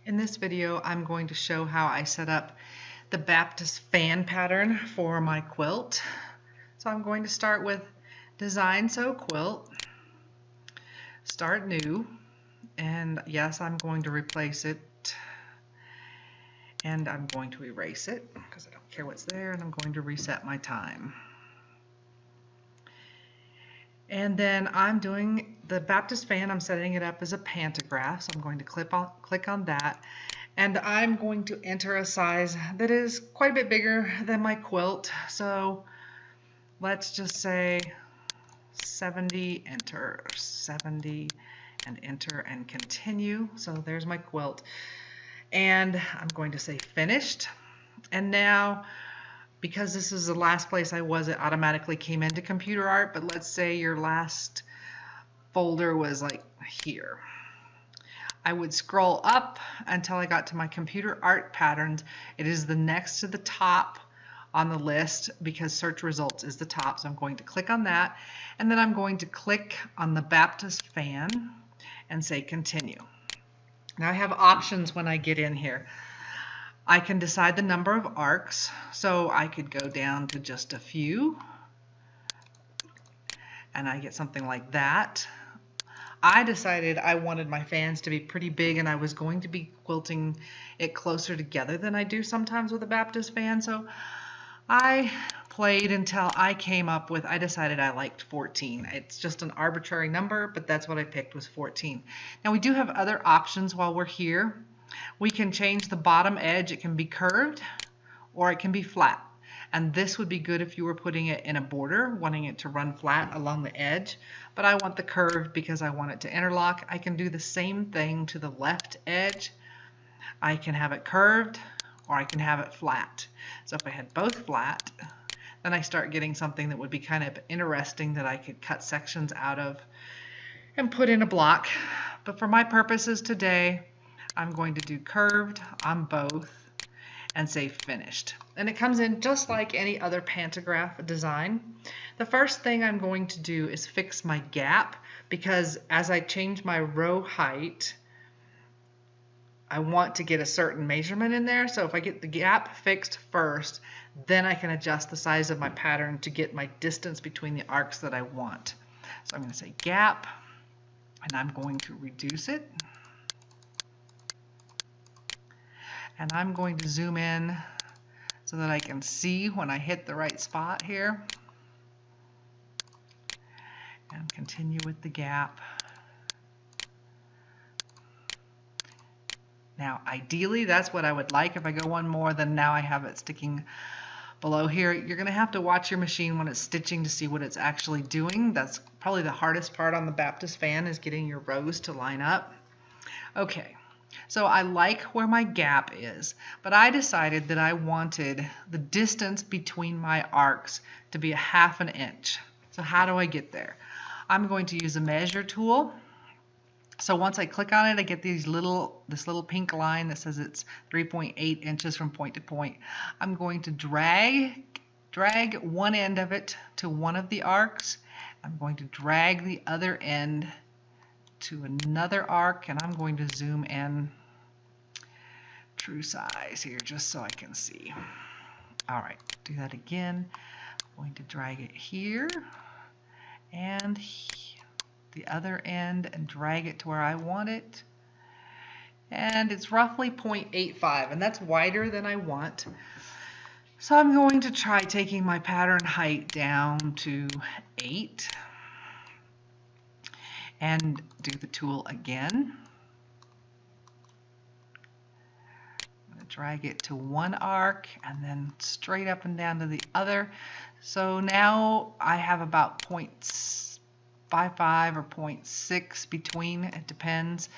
In this video, I'm going to show how I set up the Baptist fan pattern for my quilt. So I'm going to start with Design Sew Quilt, Start New, and yes, I'm going to replace it, and I'm going to erase it because I don't care what's there, and I'm going to reset my time. And then I'm doing the Baptist fan, I'm setting it up as a pantograph, so I'm going to click on that. And I'm going to enter a size that is quite a bit bigger than my quilt. So let's just say 70, enter 70, and enter and continue. So there's my quilt. And I'm going to say finished. And now, because this is the last place I was, it automatically came into computer art, but let's say your last folder was like here. I would scroll up until I got to my computer art patterns. It is the next to the top on the list because search results is the top, so I'm going to click on that, and then I'm going to click on the Baptist fan and say continue. Now I have options when I get in here. I can decide the number of arcs, so I could go down to just a few, and I get something like that. I decided I wanted my fans to be pretty big, and I was going to be quilting it closer together than I do sometimes with a Baptist fan, so I played until I came up with, I decided I liked 14. It's just an arbitrary number, but that's what I picked, was 14. Now we do have other options while we're here. We can change the bottom edge. It can be curved or it can be flat. And this would be good if you were putting it in a border, wanting it to run flat along the edge. But I want the curved because I want it to interlock. I can do the same thing to the left edge. I can have it curved or I can have it flat. So if I had both flat, then I start getting something that would be kind of interesting that I could cut sections out of and put in a block. But for my purposes today, I'm going to do curved on both and say finished. And it comes in just like any other pantograph design. The first thing I'm going to do is fix my gap, because as I change my row height, I want to get a certain measurement in there. So if I get the gap fixed first, then I can adjust the size of my pattern to get my distance between the arcs that I want. So I'm going to say gap, and I'm going to reduce it. And I'm going to zoom in so that I can see when I hit the right spot here. And continue with the gap. Now, ideally, that's what I would like. If I go one more, then now I have it sticking below here. You're going to have to watch your machine when it's stitching to see what it's actually doing. That's probably the hardest part on the Baptist fan, is getting your rows to line up. Okay. So I like where my gap is, but I decided that I wanted the distance between my arcs to be 1/2 inch. So how do I get there? I'm going to use a measure tool. So once I click on it, I get this little pink line that says it's 3.8 inches from point to point. I'm going to drag one end of it to one of the arcs. I'm going to drag the other end to another arc, and I'm going to zoom in true size here just so I can see. All right, do that again. I'm going to drag it here and the other end and drag it to where I want it. And it's roughly 0.85, and that's wider than I want. So I'm going to try taking my pattern height down to 8. And do the tool again. I'm going to drag it to one arc and then straight up and down to the other. So now I have about 0.55 or 0.6 between, it depends.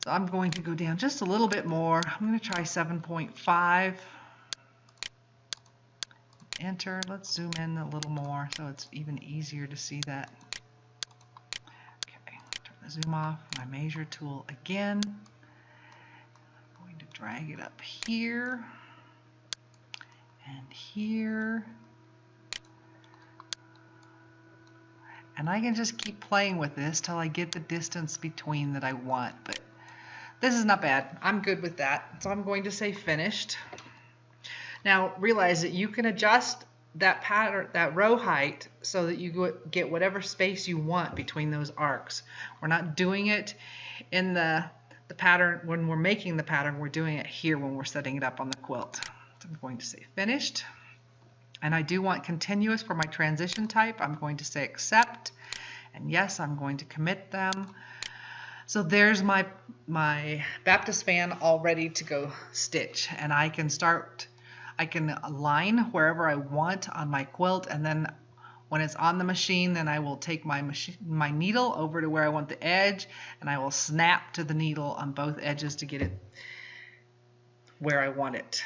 So I'm going to go down just a little bit more. I'm going to try 7.5. Enter. Let's zoom in a little more so it's even easier to see that. Zoom off my measure tool again. I'm going to drag it up here and here. And I can just keep playing with this till I get the distance between that I want. But This is not bad. I'm good with that. So I'm going to say finished. Now realize that you can adjust that pattern, that row height, so that you get whatever space you want between those arcs. We're not doing it in the pattern when we're making the pattern. We're doing it here when we're setting it up on the quilt. So I'm going to say finished. And I do want continuous for my transition type. I'm going to say accept. And yes, I'm going to commit them. So there's my Baptist fan all ready to go stitch. And I can align wherever I want on my quilt, and then when it's on the machine, then I will take my needle over to where I want the edge, and I will snap to the needle on both edges to get it where I want it.